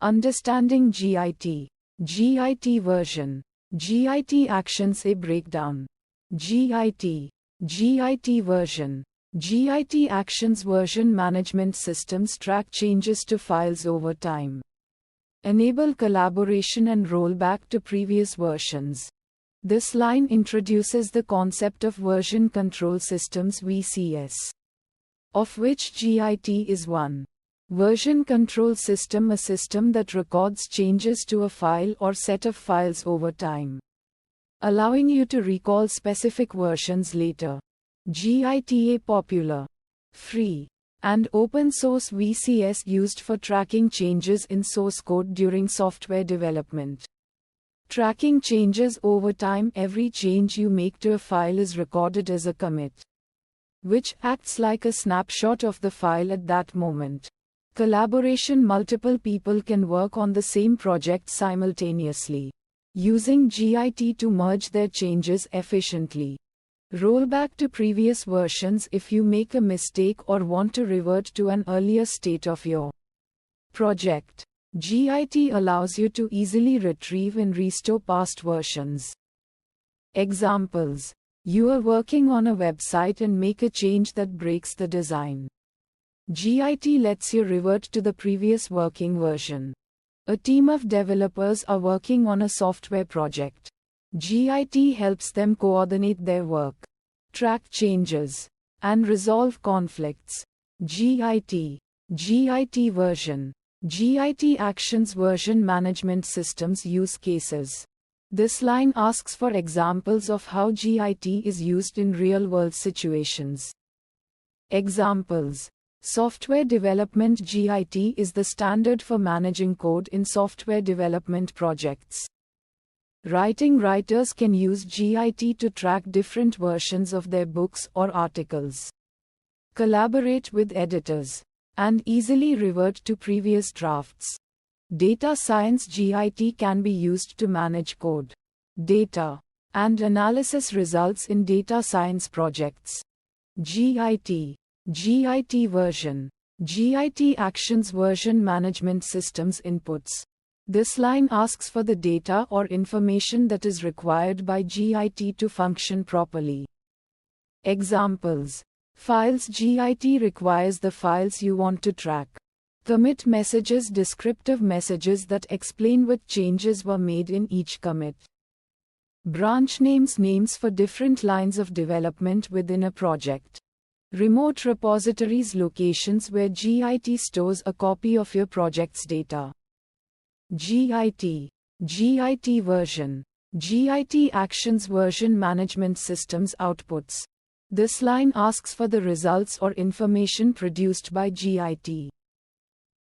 Understanding GIT. GIT version. GIT actions a breakdown. GIT. GIT version. GIT actions version management systems track changes to files over time. Enable collaboration and rollback to previous versions. This line introduces the concept of version control systems (VCS), of which GIT is one. Version control system, a system that records changes to a file or set of files over time, allowing you to recall specific versions later. GIT, a popular, free, and open source VCS used for tracking changes in source code during software development. Tracking changes over time. Every change you make to a file is recorded as a commit, which acts like a snapshot of the file at that moment. Collaboration. Multiple people can work on the same project simultaneously, using GIT to merge their changes efficiently. Rollback to previous versions. If you make a mistake or want to revert to an earlier state of your project, GIT allows you to easily retrieve and restore past versions. Examples. You are working on a website and make a change that breaks the design. GIT lets you revert to the previous working version. A team of developers are working on a software project. GIT helps them coordinate their work, track changes, and resolve conflicts. GIT. GIT version. GIT actions version management systems use cases. This line asks for examples of how GIT is used in real-world situations. Examples. Software development. GIT is the standard for managing code in software development projects. Writers can use GIT to track different versions of their books or articles, collaborate with editors, and easily revert to previous drafts. Data science. GIT can be used to manage code, data, and analysis results in data science projects. GIT. GIT version. GIT actions version management systems inputs. This line asks for the data or information that is required by GIT to function properly. Examples. Files. GIT requires the files you want to track. Commit messages. Descriptive messages that explain what changes were made in each commit. Branch names. Names for different lines of development within a project. Remote repositories. Locations where GIT stores a copy of your project's data. GIT. GIT version. GIT actions version management systems outputs. This line asks for the results or information produced by GIT.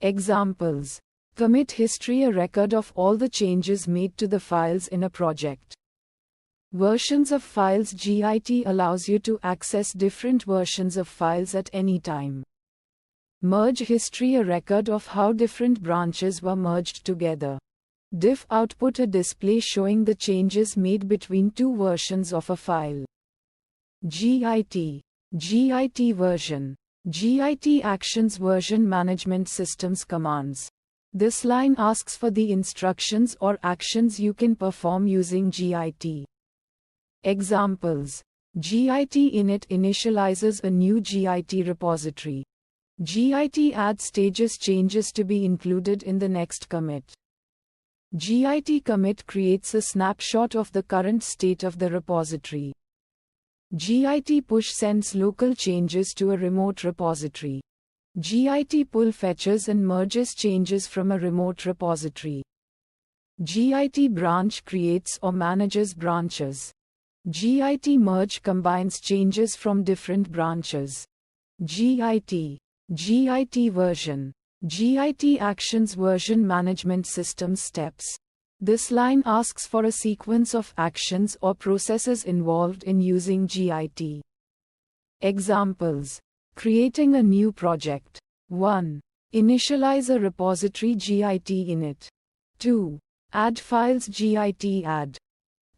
Examples. Commit history. A record of all the changes made to the files in a project. Versions of files. GIT allows you to access different versions of files at any time. Merge history. A record of how different branches were merged together. Diff output. A display showing the changes made between two versions of a file. GIT. GIT version. GIT actions version management systems commands. This line asks for the instructions or actions you can perform using GIT. Examples. GIT init initializes a new GIT repository. GIT add stages changes to be included in the next commit. GIT commit creates a snapshot of the current state of the repository. GIT push sends local changes to a remote repository. GIT pull fetches and merges changes from a remote repository. GIT branch creates or manages branches. GIT merge combines changes from different branches. GIT. GIT version. GIT actions version management system steps. This line asks for a sequence of actions or processes involved in using GIT. Examples. Creating a new project. 1. Initialize a repository. GIT init. 2. Add files. GIT add.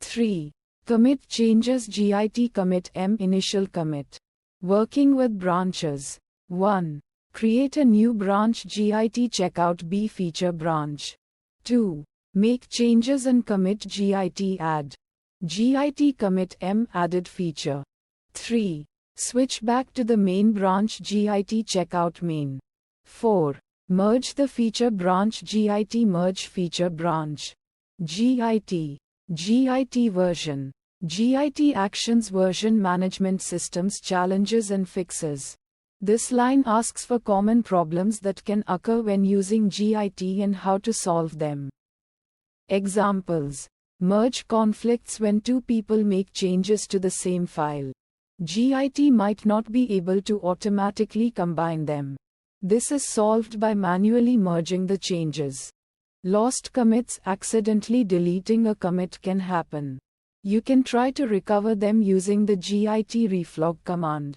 3. Commit changes. GIT commit. Initial commit. Working with branches. 1. Create a new branch Git checkout B feature branch. 2. Make changes and commit Git add. Git commit M added feature. 3. Switch back to the main branch Git checkout main. 4. Merge the feature branch Git merge feature branch. Git version. Git actions version management systems challenges and fixes. This line asks for common problems that can occur when using Git and how to solve them. Examples. Merge conflicts when two people make changes to the same file. Git might not be able to automatically combine them. This is solved by manually merging the changes. Lost commits. Accidentally deleting a commit can happen. You can try to recover them using the git reflog command.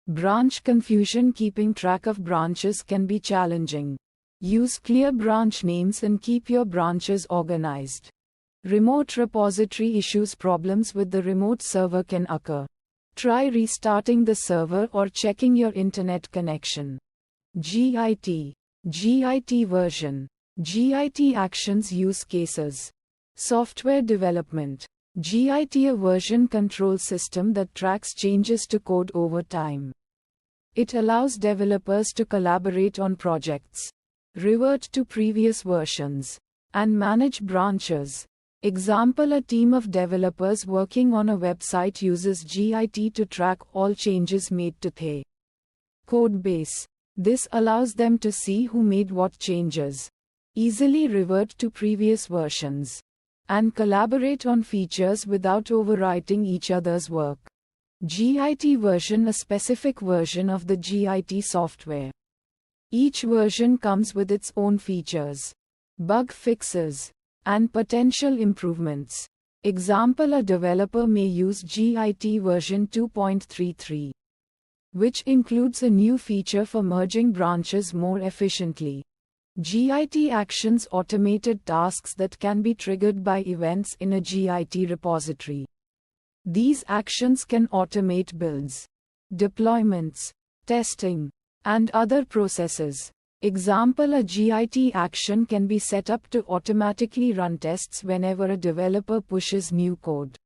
Branch confusion. Keeping track of branches can be challenging. Use clear branch names and keep your branches organized. Remote repository issues. Problems with the remote server can occur. Try restarting the server or checking your internet connection. Git version. Git actions use cases. Software development. Git a version control system that tracks changes to code over time. It allows developers to collaborate on projects, revert to previous versions, and manage branches. Example: a team of developers working on a website uses Git to track all changes made to the code base. This allows them to see who made what changes, easily revert to previous versions, and collaborate on features without overwriting each other's work. Git version. A specific version of the Git software. Each version comes with its own features, bug fixes, and potential improvements. Example: a developer may use Git version 2.33, which includes a new feature for merging branches more efficiently. Git actions. Automated tasks that can be triggered by events in a Git repository. These actions can automate builds, deployments, testing, and other processes. Example: a Git action can be set up to automatically run tests whenever a developer pushes new code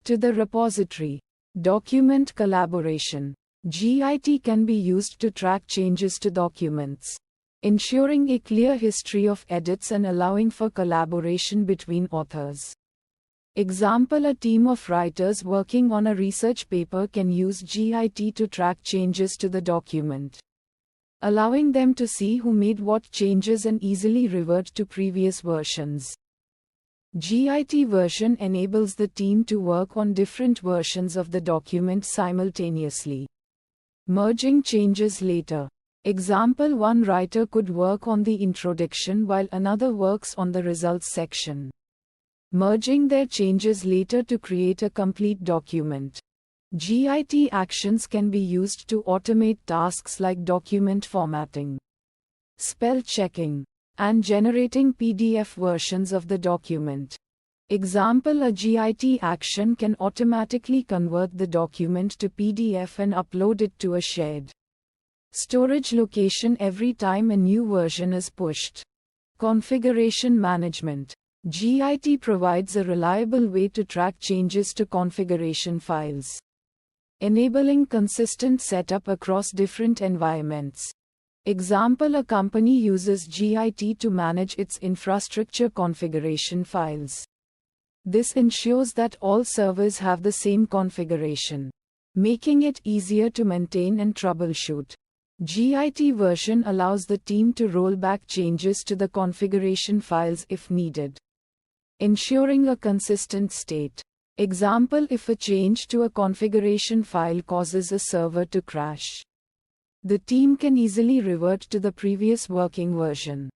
to the repository. Document collaboration. Git can be used to track changes to documents, ensuring a clear history of edits and allowing for collaboration between authors. Example: a team of writers working on a research paper can use Git to track changes to the document, allowing them to see who made what changes and easily revert to previous versions. Git version enables the team to work on different versions of the document simultaneously, merging changes later. Example: one writer could work on the introduction while another works on the results section, merging their changes later to create a complete document. Git actions can be used to automate tasks like document formatting, spell checking, and generating PDF versions of the document. Example: a Git action can automatically convert the document to PDF and upload it to a shared storage location every time a new version is pushed. Configuration management. Git provides a reliable way to track changes to configuration files, enabling consistent setup across different environments. Example: a company uses Git to manage its infrastructure configuration files. This ensures that all servers have the same configuration, making it easier to maintain and troubleshoot. Git version allows the team to roll back changes to the configuration files if needed, ensuring a consistent state. Example: if a change to a configuration file causes a server to crash, the team can easily revert to the previous working version.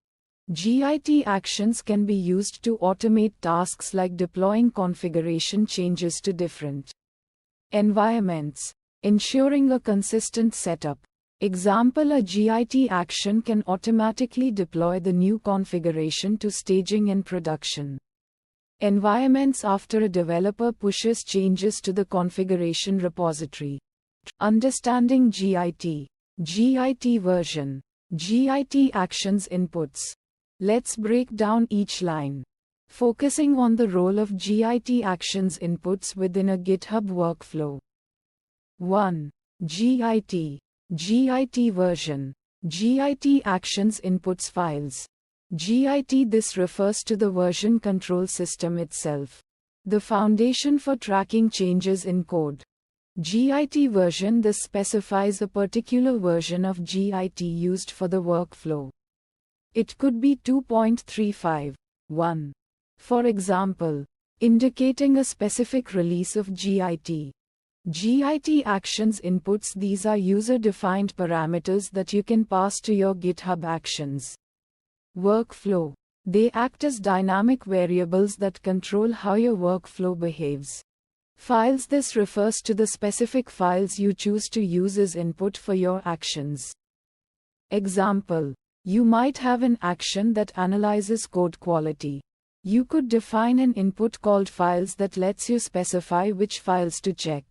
Git actions can be used to automate tasks like deploying configuration changes to different environments, ensuring a consistent setup. Example: a Git action can automatically deploy the new configuration to staging and production environments after a developer pushes changes to the configuration repository. Understanding Git. Git version. Git actions inputs. Let's break down each line, focusing on the role of Git actions inputs within a GitHub workflow. 1. Git. Git version. Git actions inputs files. Git. This refers to the version control system itself, the foundation for tracking changes in code. Git version. This specifies a particular version of Git used for the workflow. It could be 2.35.1, for example, indicating a specific release of Git. Git actions inputs. These are user-defined parameters that you can pass to your GitHub Actions workflow. They act as dynamic variables that control how your workflow behaves. Files. This refers to the specific files you choose to use as input for your actions. Example: you might have an action that analyzes code quality. You could define an input called files that lets you specify which files to check.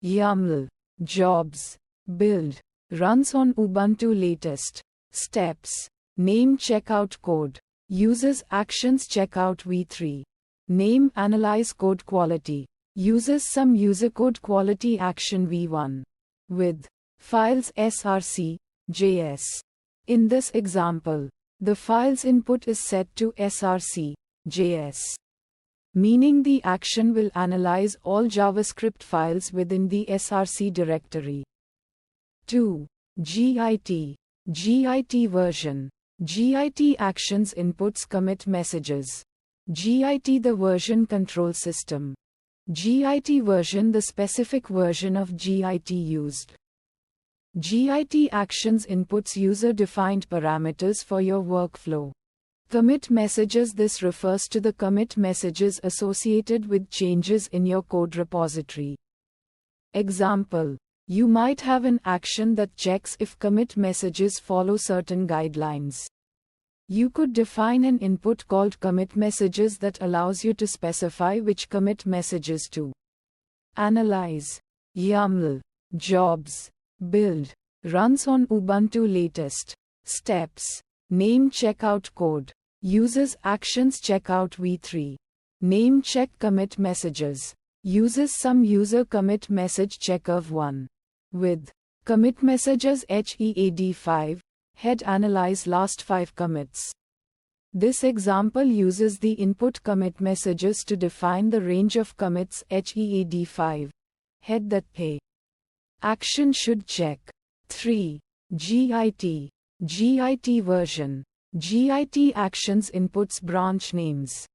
YAML. Jobs. Build. Runs on Ubuntu latest. Steps. Name checkout code. Uses actions checkout v3. Name analyze code quality. Uses some user code quality action v1. With files src, js. In this example, the file's input is set to src, js, meaning the action will analyze all JavaScript files within the src directory. 2. Git. Git version. Git actions inputs commit messages. Git. The version control system. Git version. The specific version of Git used. Git actions inputs user-defined parameters for your workflow. Commit messages. This refers to the commit messages associated with changes in your code repository. Example: you might have an action that checks if commit messages follow certain guidelines. You could define an input called commit messages that allows you to specify which commit messages to analyze. YAML. Jobs. Build. Runs on Ubuntu latest. Steps. Name checkout code. Uses actions checkout v3. Name check commit messages. Uses some user commit message checker v1. With commit messages HEAD5, head analyze last 5 commits. This example uses the input commit messages to define the range of commits HEAD5, head that pay action should check. 3. Git. Git version. Git actions inputs branch names.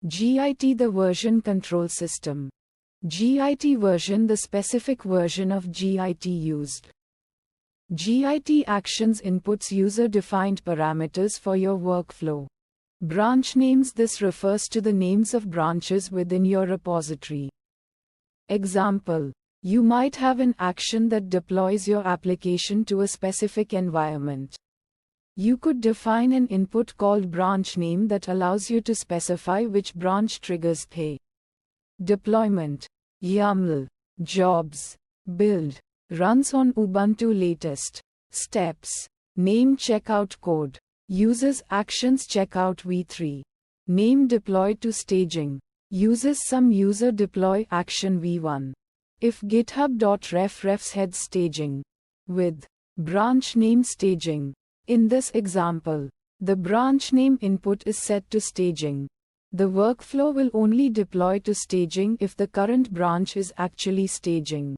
Git. The version control system. Git version. The specific version of Git used. Git actions inputs user-defined parameters for your workflow. Branch names. This refers to the names of branches within your repository. Example: you might have an action that deploys your application to a specific environment. You could define an input called branch name that allows you to specify which branch triggers pay. Deployment. YAML. Jobs. Build. Runs on Ubuntu latest. Steps. Name checkout code. Uses actions checkout v3. Name deploy to staging. Uses some user deploy action v1. If github.ref refs head staging. With branch name staging. In this example, the branch name input is set to staging. The workflow will only deploy to staging if the current branch is actually staging.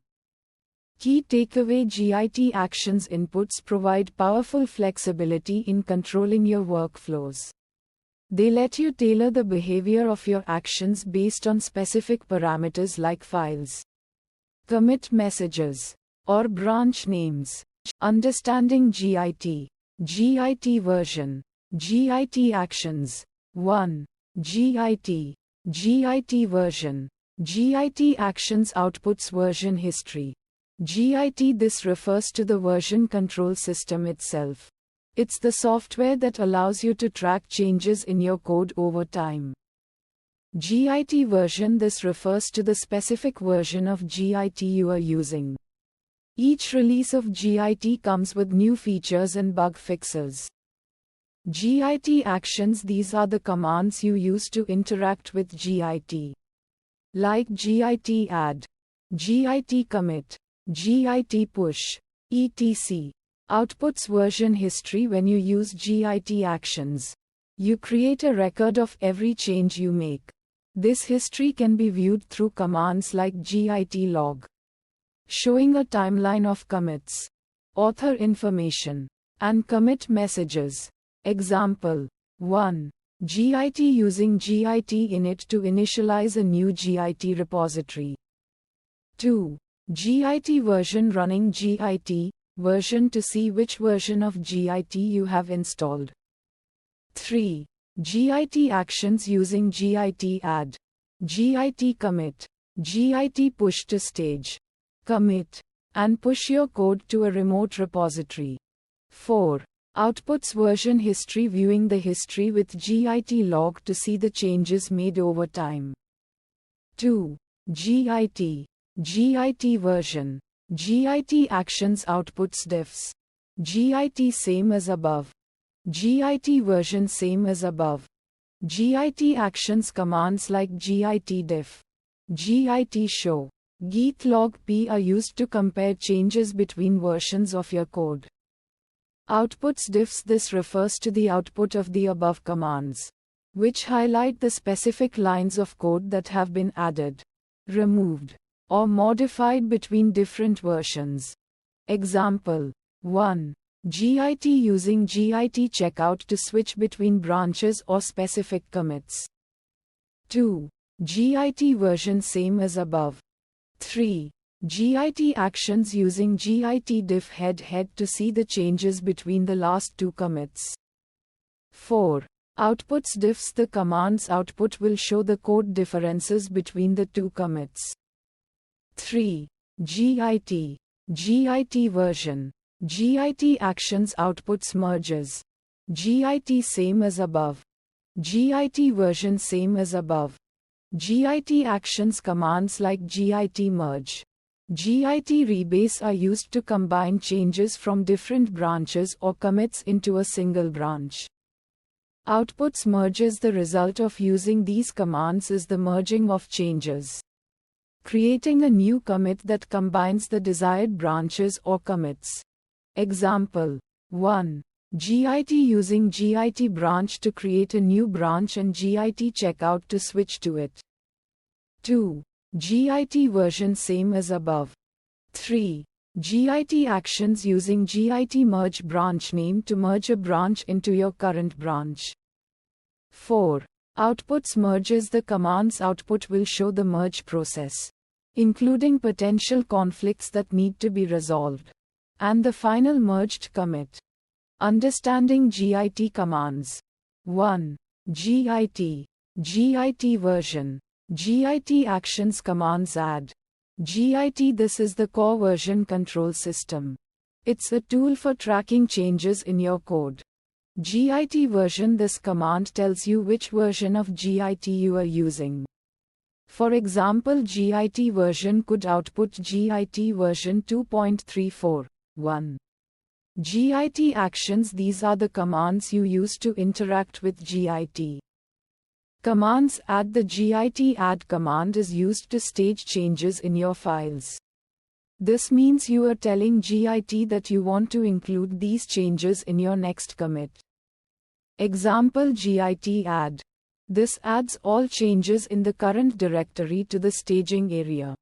Key takeaway: Git actions inputs provide powerful flexibility in controlling your workflows. They let you tailor the behavior of your actions based on specific parameters like files, commit messages, or branch names. Understanding Git. Git version. Git actions. 1. Git. Git version. Git actions outputs version history. Git. This refers to the version control system itself. It's the software that allows you to track changes in your code over time. Git version. This refers to the specific version of Git you are using. Each release of Git comes with new features and bug fixes. Git actions. These are the commands you use to interact with Git. Like git add, git commit, git push, etc. Outputs version history. When you use Git actions, you create a record of every change you make. This history can be viewed through commands like git log, showing a timeline of commits, author information, and commit messages. Example 1. Git using git init to initialize a new Git repository. 2. Git version running Git version to see which version of Git you have installed. 3. Git actions using git add, git commit, git push to stage, commit, and push your code to a remote repository. 4. Outputs version history. Viewing the history with git log to see the changes made over time. 2. Git version, git actions. Outputs diffs, git same as above, git version same as above, git actions. Commands like git diff, git show, git log p are used to compare changes between versions of your code. Outputs diffs. This refers to the output of the above commands, which highlight the specific lines of code that have been added, removed, or modified between different versions. Example 1. Git using git checkout to switch between branches or specific commits. 2. Git version same as above. 3. Git actions using git diff head to see the changes between the last two commits. 4. Outputs diffs. The command's output will show the code differences between the two commits. 3. Git version, git actions. Outputs merges, git same as above, git version same as above, git actions. Commands like git merge, git rebase are used to combine changes from different branches or commits into a single branch. Outputs merges. The result of using these commands is the merging of changes, creating a new commit that combines the desired branches or commits. Example 1. Git using git branch to create a new branch and git checkout to switch to it. 2. Git version same as above. 3. Git actions using git merge branch name to merge a branch into your current branch. 4. Outputs merges. The command's output will show the merge process, including potential conflicts that need to be resolved, and the final merged commit. Understanding Git commands. 1. Git version, git actions. Commands add, git. This is the core version control system. It's a tool for tracking changes in your code. Git version. This command tells you which version of Git you are using. For example, Git version could output Git version 2.34.1. Git actions. These are the commands you use to interact with Git. Commands add. The git add command is used to stage changes in your files. This means you are telling Git that you want to include these changes in your next commit. Example git add. This adds all changes in the current directory to the staging area.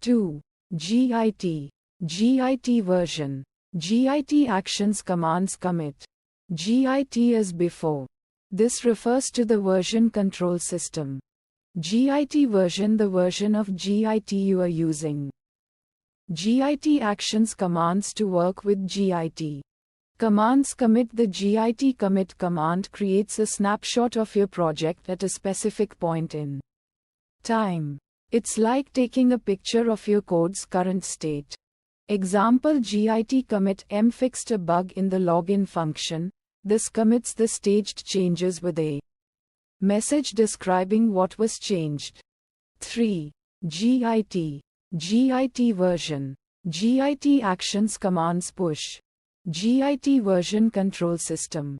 2. Git version, git actions. Commands commit, git as before. This refers to the version control system. Git version. The version of Git you are using. Git actions. Commands to work with Git. Commands commit. The git commit command creates a snapshot of your project at a specific point in time. It's like taking a picture of your code's current state. Example git commit m fixed a bug in the login function. This commits the staged changes with a message describing what was changed. 3. Git version, Git actions commands push. Git version control system.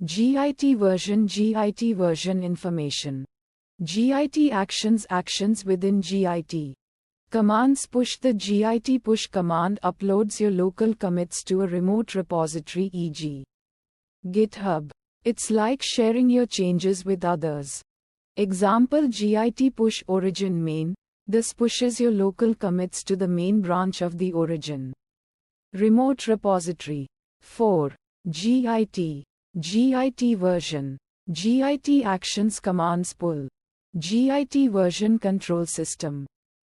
Git version information. Git actions within Git. Commands push. The Git push command uploads your local commits to a remote repository, e.g. GitHub. It's like sharing your changes with others. Example: Git push origin main. This pushes your local commits to the main branch of the origin remote repository. 4. Git. Git version. Git actions commands pull. Git version control system.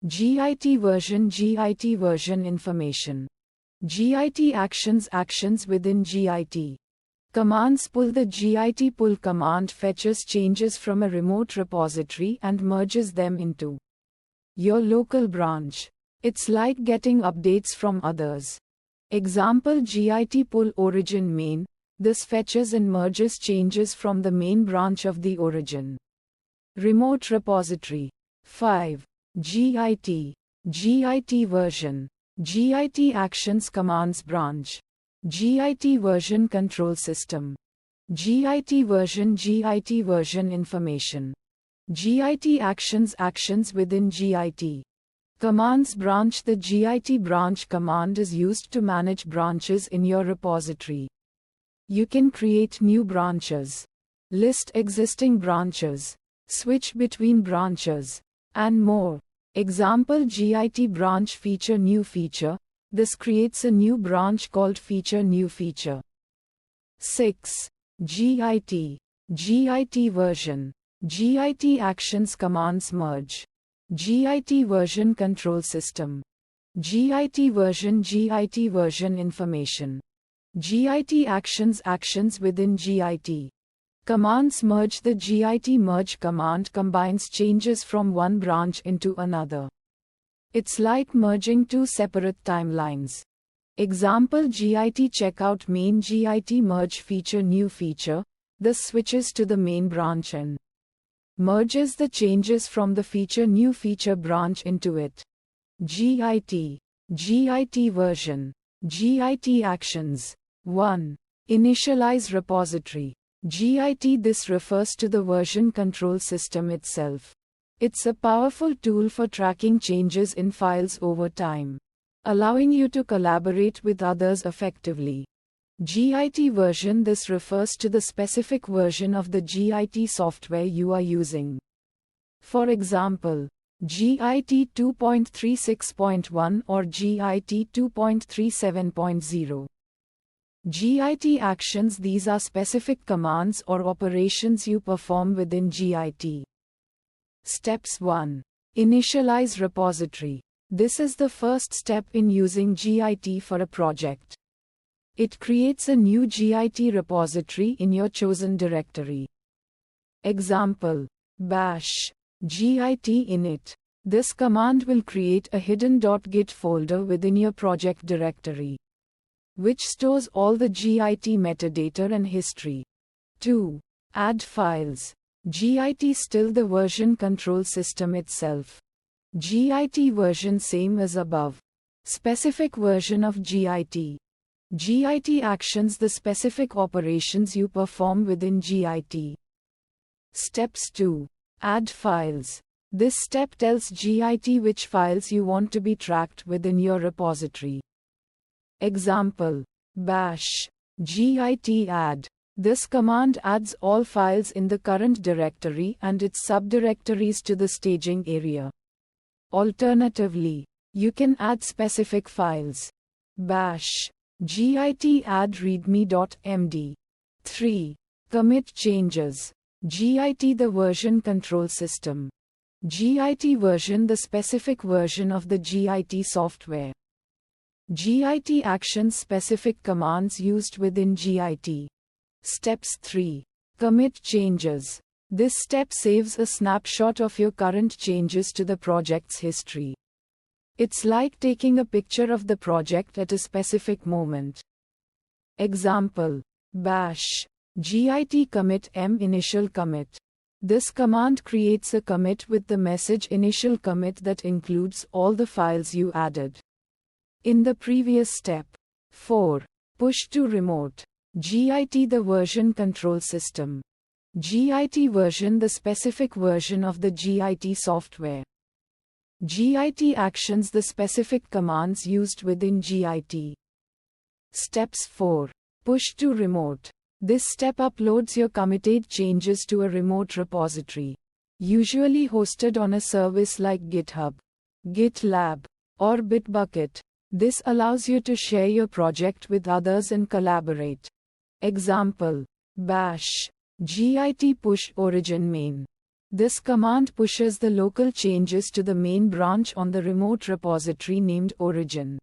Git version information. Git actions within Git. Commands pull. The Git pull command fetches changes from a remote repository and merges them into your local branch. It's like getting updates from others. Example: Git pull origin main. This fetches and merges changes from the main branch of the origin remote repository. 5. Git. Git version. Git actions commands branch. Git version control system. Git version information. Git actions within Git. Commands branch. The Git branch command is used to manage branches in your repository. You can create new branches, list existing branches, switch between branches, and more. Example: Git branch feature new feature. This creates a new branch called feature new feature. 6. Git. Git version. Git actions commands merge. Git version control system. Git version information. Git actions within Git. Commands merge. The Git merge command combines changes from one branch into another. It's like merging two separate timelines. Example: Git checkout main. Git merge feature new feature. This switches to the main branch and merges the changes from the feature new feature branch into it. Git. Git version. Git actions. 1. Initialize repository. Git. This refers to the version control system itself. It's a powerful tool for tracking changes in files over time, allowing you to collaborate with others effectively. Git version. This refers to the specific version of the Git software you are using. For example, Git 2.36.1 or Git 2.37.0. Git actions. These are specific commands or operations you perform within Git. Steps 1. Initialize repository. This is the first step in using Git for a project. It creates a new Git repository in your chosen directory. Example: bash git init. This command will create a hidden .git folder within your project directory, which stores all the Git metadata and history. 2. Add files. Git still the version control system itself. Git version same as above. Specific version of Git. Git actions. The specific operations you perform within Git. Steps 2. Add files. This step tells Git which files you want to be tracked within your repository. Example: bash git add. This command adds all files in the current directory and its subdirectories to the staging area. Alternatively, you can add specific files. Bash git add readme.md. 3. Commit changes. Git the version control system. Git version the specific version of the Git software. Git actions specific commands used within Git. Steps 3. Commit changes. This step saves a snapshot of your current changes to the project's history. It's like taking a picture of the project at a specific moment. Example: bash git commit m initial commit. This command creates a commit with the message initial commit that includes all the files you added. in the previous step. 4. Push to remote. Git the version control system. Git version the specific version of the Git software. Git actions the specific commands used within Git. Steps 4. Push to remote. This step uploads your committed changes to a remote repository, usually hosted on a service like GitHub, GitLab, or Bitbucket. This allows you to share your project with others and collaborate. Example: bash git push origin main. This command pushes the local changes to the main branch on the remote repository named origin.